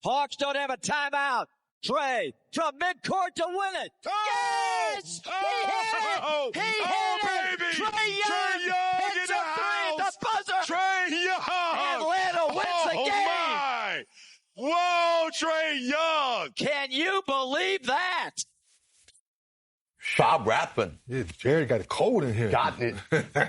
Hawks don't have a timeout. Trey from midcourt to win it. Yes! Oh, He hit it! baby! Trey Young hits in a the three, house! the buzzer! Trey Young! Atlanta wins the game! My! Whoa, Trey Young! Can you believe that? Bob Rathbun. Yeah, Jared got a cold in here. Got it.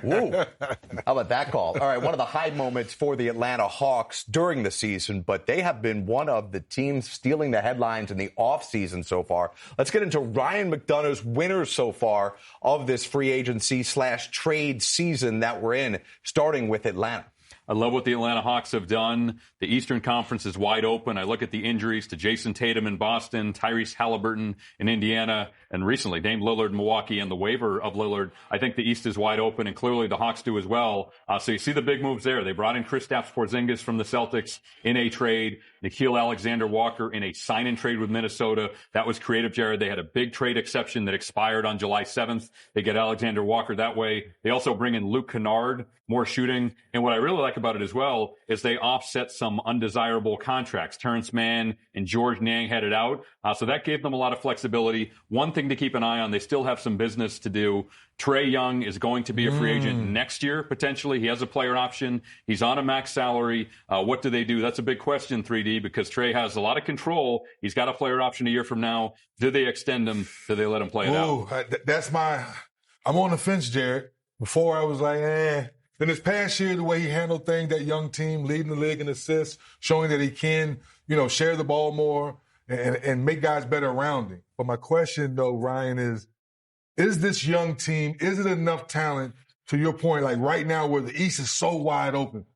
Woo. How about that call? All right, one of the high moments for the Atlanta Hawks during the season, but they have been one of the teams stealing the headlines in the offseason so far. Let's get into Ryan McDonough's winners so far of this free agency / trade season that we're in, starting with Atlanta. I love what the Atlanta Hawks have done. The Eastern Conference is wide open. I look at the injuries to Jason Tatum in Boston, Tyrese Halliburton in Indiana, and recently Dame Lillard in Milwaukee, and the waiver of Lillard. I think the East is wide open, and clearly the Hawks do as well. So you see the big moves there. They brought in Kristaps Porzingis from the Celtics in a trade, Nickeil Alexander-Walker in a sign-and-trade with Minnesota. That was creative, Jared. They had a big trade exception that expired on July 7th. They get Alexander-Walker that way. They also bring in Luke Kennard, more shooting. And what I really like about it as well is they offset some undesirable contracts. Terrence Mann and George Niang headed out. So that gave them a lot of flexibility. One thing to keep an eye on, they still have some business to do. Trey Young is going to be a free agent next year, potentially. He has a player option. He's on a max salary. What do they do? That's a big question, 3D, because Trey has a lot of control. He's got a player option a year from now. Do they extend him? Do they let him play it out? I'm on the fence, Jared. Before I was like, Then this past year, the way he handled things, that young team, leading the league in assists, showing that he can, share the ball more and make guys better around him. But my question, though, Ryan, is this young team, is it enough talent, to your point, like right now where the East is so wide open?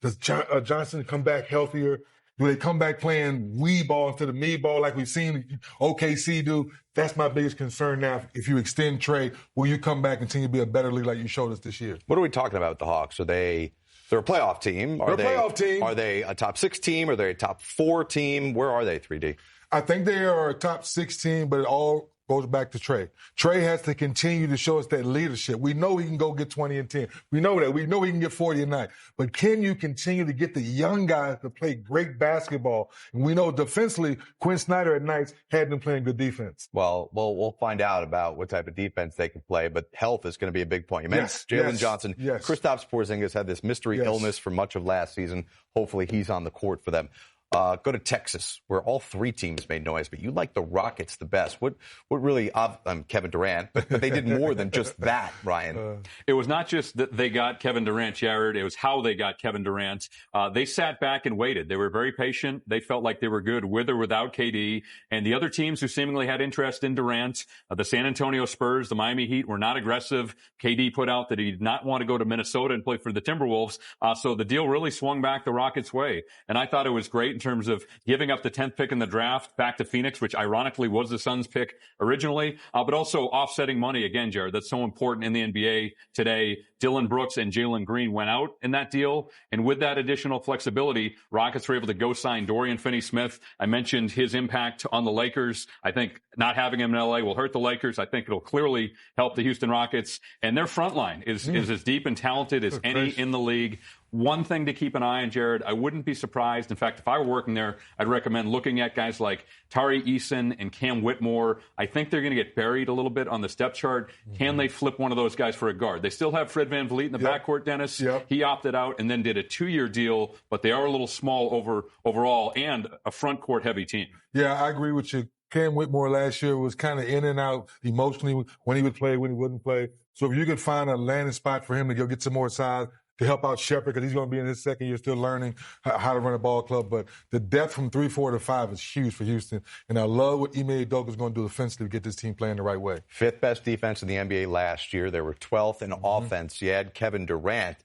Does Johnson come back healthier? Do they come back playing wee ball instead of me ball like we've seen OKC do? That's my biggest concern now. If you extend Trey, will you come back and continue to be a better league like you showed us this year? What are we talking about with the Hawks? They're a playoff team. They're a playoff team. Are they a top 6 team? Are they a top 4 team? Where are they, 3D? I think they are a top 6 team, but it all goes back to Trey. Trey has to continue to show us that leadership. We know he can go get 20 and 10. We know that. We know he can get 40 a night. But can you continue to get the young guys to play great basketball? And we know defensively, Quinn Snyder at nights had them playing good defense. Well, we'll find out about what type of defense they can play, but health is going to be a big point. You mentioned Jalen Johnson. Yes. Kristaps Porzingis had this mystery illness for much of last season. Hopefully he's on the court for them. Go to Texas, where all 3 teams made noise, but you like the Rockets the best. What really, Kevin Durant, but they did more than just that, Ryan. It was not just that they got Kevin Durant, Jared. It was how they got Kevin Durant. They sat back and waited. They were very patient. They felt like they were good with or without KD. And the other teams who seemingly had interest in Durant, the San Antonio Spurs, the Miami Heat, were not aggressive. KD put out that he did not want to go to Minnesota and play for the Timberwolves. So the deal really swung back the Rockets' way. And I thought it was great in terms of giving up the 10th pick in the draft back to Phoenix, which ironically was the Suns' pick originally, but also offsetting money again, Jared. That's so important in the NBA today. Dylan Brooks and Jalen Green went out in that deal. And with that additional flexibility, Rockets were able to go sign Dorian Finney-Smith. I mentioned his impact on the Lakers. I think not having him in LA will hurt the Lakers. I think it'll clearly help the Houston Rockets. And their front line is as deep and talented as any in the league. One thing to keep an eye on, Jared, I wouldn't be surprised. In fact, if I were working there, I'd recommend looking at guys like Tari Eason and Cam Whitmore. I think they're going to get buried a little bit on the step chart. Can they flip one of those guys for a guard? They still have Fred VanVleet in the backcourt, Dennis. He opted out and then did a 2-year deal, but they are a little small overall and a front court heavy team. Yeah, I agree with you. Cam Whitmore last year was kind of in and out emotionally when he would play, when he wouldn't play. So if you could find a landing spot for him to go get some more size to help out Shepherd, because he's going to be in his second year still learning how to run a ball club. But the depth from 3, 4 to 5 is huge for Houston. And I love what Ime Udoka is going to do defensively to get this team playing the right way. 5th best defense in the NBA last year. They were 12th in offense. You had Kevin Durant.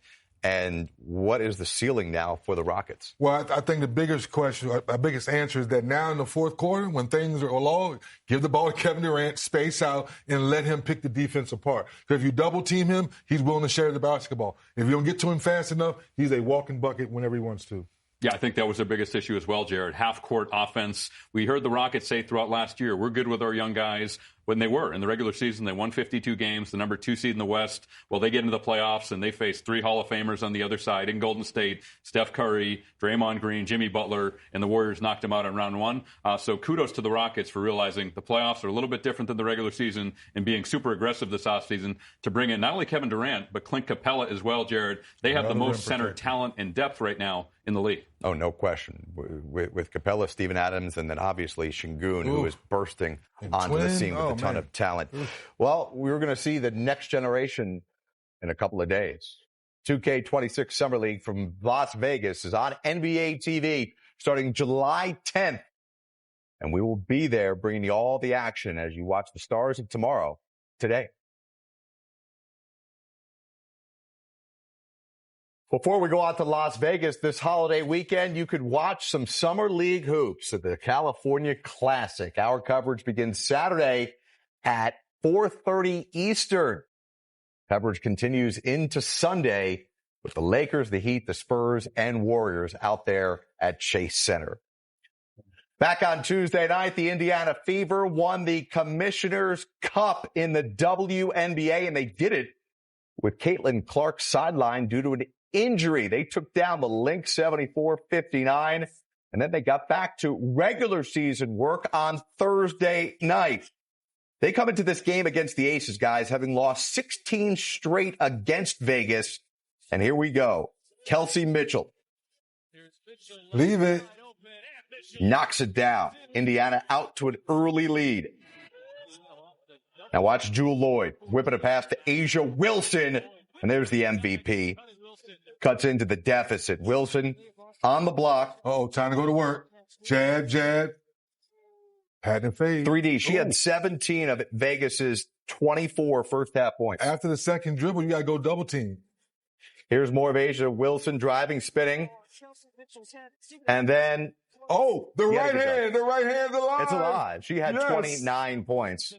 And what is the ceiling now for the Rockets? Well, I think the biggest question, our biggest answer is that now in the fourth quarter, when things are low, give the ball to Kevin Durant, space out, and let him pick the defense apart. Because if you double team him, he's willing to share the basketball. If you don't get to him fast enough, he's a walking bucket whenever he wants to. Yeah, I think that was their biggest issue as well, Jared. Half-court offense. We heard the Rockets say throughout last year, we're good with our young guys. when they were in the regular season. They won 52 games, the number 2 seed in the West. Well, they get into the playoffs and they face 3 Hall of Famers on the other side in Golden State: Steph Curry, Draymond Green, Jimmy Butler, and the Warriors knocked them out in round 1. So kudos to the Rockets for realizing the playoffs are a little bit different than the regular season and being super aggressive this offseason to bring in not only Kevin Durant, but Clint Capella as well, Jared. They have the most center talent and depth right now in the league. Oh, no question. With Capella, Steven Adams, and then obviously Şengün, who is bursting onto the scene with a ton of talent. Well, we're going to see the next generation in a couple of days. 2K26 Summer League from Las Vegas is on NBA TV starting July 10th. And we will be there bringing you all the action as you watch the stars of tomorrow today. Before we go out to Las Vegas this holiday weekend, you could watch some Summer League hoops at the California Classic. Our coverage begins Saturday at 4:30 Eastern. Coverage continues into Sunday with the Lakers, the Heat, the Spurs, and Warriors out there at Chase Center. Back on Tuesday night, the Indiana Fever won the Commissioner's Cup in the WNBA, and they did it with Caitlin Clark sidelined due to an injury. They took down the Lynx 74-59, and then they got back to regular season work on Thursday night. They come into this game against the Aces, guys, having lost 16 straight against Vegas. And here we go. Kelsey Mitchell. Leave it. Knocks it down. Indiana out to an early lead. Now watch Jewel Lloyd whipping a pass to Asia Wilson. And there's the MVP. Cuts into the deficit. Wilson on the block. Oh, time to go to work. Jab, jab. Pat and fade. 3D. She had 17 of Vegas's 24 first half points. After the second dribble, you got to go double team. Here's more of Asia Wilson driving, spinning. And then, the right hand's alive. It's alive. She had 29 points.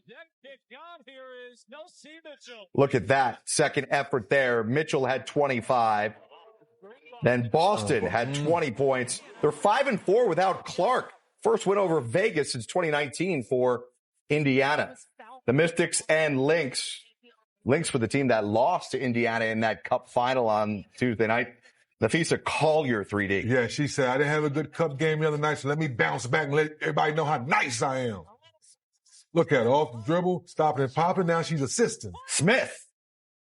Look at that. Second effort there. Mitchell had 25. Then Boston had 20 points. They're 5-4 without Clark. First win over Vegas since 2019 for Indiana. The Mystics and Lynx. Lynx for the team that lost to Indiana in that cup final on Tuesday night. Nafisa Collier, 3D. Yeah, she said, I didn't have a good cup game the other night, so let me bounce back and let everybody know how nice I am. Look at her, off the dribble, stopping and popping. Now she's assisting. Smith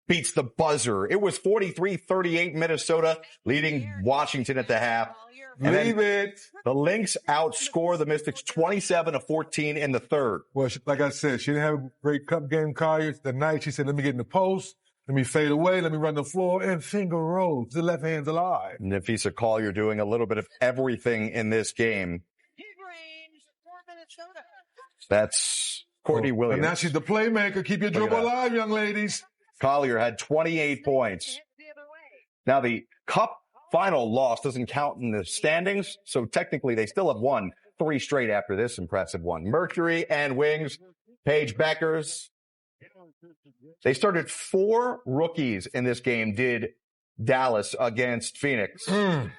beats the buzzer. It was 43-38 Minnesota, leading Washington at the half. And Leave it. The Lynx outscore the Mystics 27-14 in the third. Well, like I said, she didn't have a great cup game, Collier. The night she said, let me get in the post. Let me fade away. Let me run the floor and finger rolls. The left hand's alive. Nafisa Collier doing a little bit of everything in this game. That's Courtney Williams. And now she's the playmaker. Keep your dribble alive, young ladies. Collier had 28 points. Now the cup final loss doesn't count in the standings, so technically they still have won 3 straight after this impressive one. Mercury and Wings, Paige Beckers. They started 4 rookies in this game, did Dallas against Phoenix. And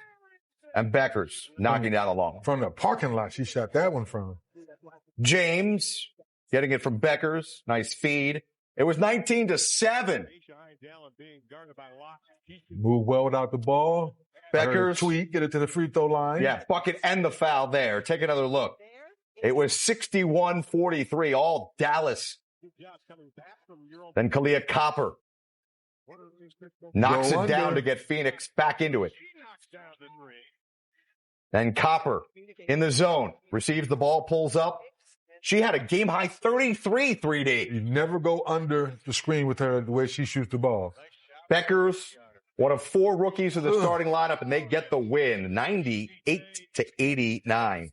Beckers knocking down the long. From the parking lot, she shot that one from. James getting it from Beckers. Nice feed. It was 19-7. Move well without the ball. Beckers. Tweet, get it to the free throw line. Yeah, bucket and the foul there. Take another look. It was 61-43, all Dallas. Then Kalia Copper knocks it down to get Phoenix back into it. Then Copper in the zone, receives the ball, pulls up. She had a game-high 33 3D. You never go under the screen with her the way she shoots the ball. Beckers, one of 4 rookies in the starting lineup, and they get the win, 98-89.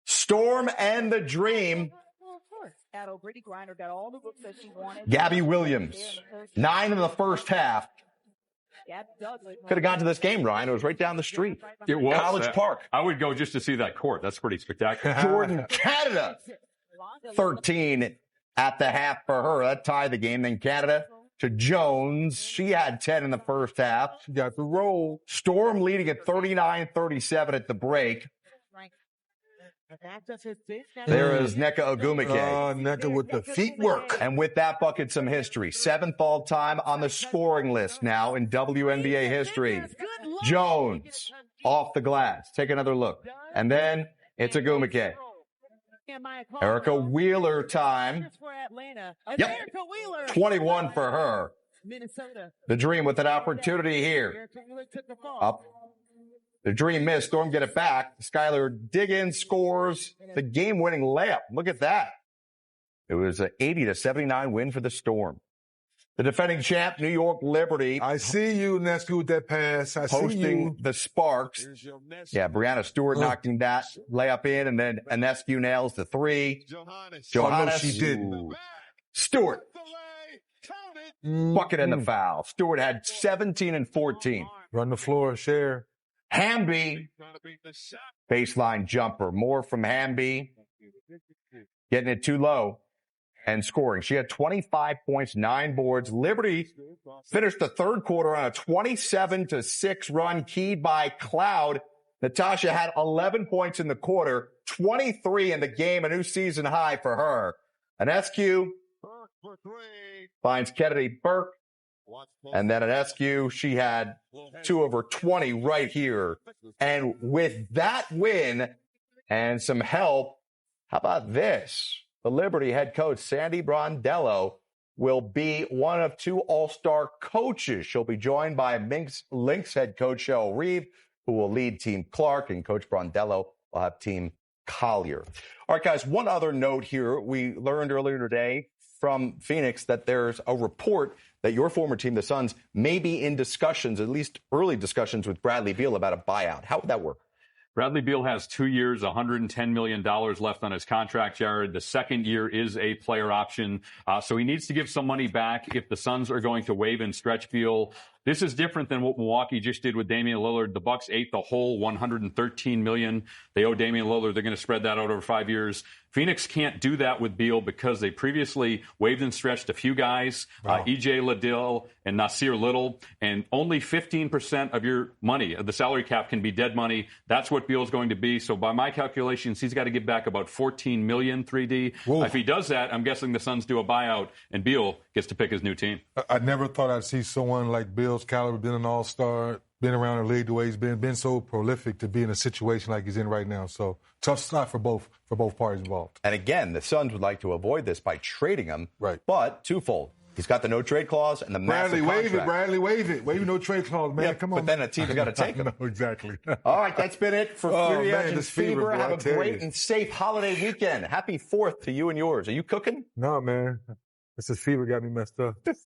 Storm and the Dream. Gabby Williams, 9 in the first half. Could have gone to this game, Ryan. It was right down the street. It was. College Park. I would go just to see that court. That's pretty spectacular. Jordan Canada, 13 at the half for her. That tied the game. Then Canada to Jones. She had 10 in the first half. She got the roll. Storm leading at 39-37 at the break. There is Nneka Ogwumike. Nneka with the feet work. And with that bucket, some history. 7th all-time on the scoring list now in WNBA history. Jones off the glass. Take another look. And then it's Ogwumike. Erica Wheeler time. Yep. 21 for her. The Dream with an opportunity here. Up. The Dream missed. Storm get it back. Skylar Diggins scores the game-winning layup. Look at that. It was an 80-79 win for the Storm. The defending champ, New York Liberty. I see you, Nescu, with that pass. I see Hosting you. the Sparks. Yeah, Brianna Stewart knocking that layup in, and then Anescu nails the 3. Johannes. Oh, no, she didn't. Ooh. Stewart. Bucket and the foul. Stewart had 17 and 14. Run the floor, share. Hamby. Baseline jumper. More from Hamby. Getting it too low and scoring. She had 25 points, 9 boards. Liberty finished the third quarter on a 27-6 run keyed by Cloud. Natasha had 11 points in the quarter, 23 in the game, a new season high for her. Anescu finds Kennedy Burke. And then Anescu, she had 2 over 20 right here. And with that win and some help, how about this? The Liberty head coach, Sandy Brondello, will be one of 2 all-star coaches. She'll be joined by Lynx head coach Cheryl Reeve, who will lead Team Clark, and Coach Brondello will have Team Collier. All right, guys, one other note here. We learned earlier today from Phoenix that there's a report that your former team, the Suns, may be in discussions, at least early discussions, with Bradley Beal about a buyout. How would that work? Bradley Beal has 2 years, $110 million left on his contract, Jared. The second year is a player option. So he needs to give some money back if the Suns are going to waive and stretch Beal. This is different than what Milwaukee just did with Damian Lillard. The Bucks ate the whole $113 million. They owe Damian Lillard. They're going to spread that out over 5 years. Phoenix can't do that with Beal because they previously waived and stretched a few guys, E.J. Liddell and Nasir Little, and only 15% of your money, the salary cap, can be dead money. That's what Beal's going to be. So by my calculations, he's got to give back about $14 million, 3D. If he does that, I'm guessing the Suns do a buyout, and Beal gets to pick his new team. I never thought I'd see someone like Beal's caliber, been an all-star, been around the league the way he's been so prolific to be in a situation like he's in right now. So tough spot for both parties involved. And again, the Suns would like to avoid this by trading him. Right. But twofold. He's got the no-trade clause and the massive contract. Bradley, waive it. Waive no-trade clause, man. Yeah, come on. But then a team's got to take him. No, exactly. All right, that's been it for Free Agents Fever. Bro, have a great and safe holiday weekend. Happy 4th to you and yours. Are you cooking? No, man. This fever got me messed up.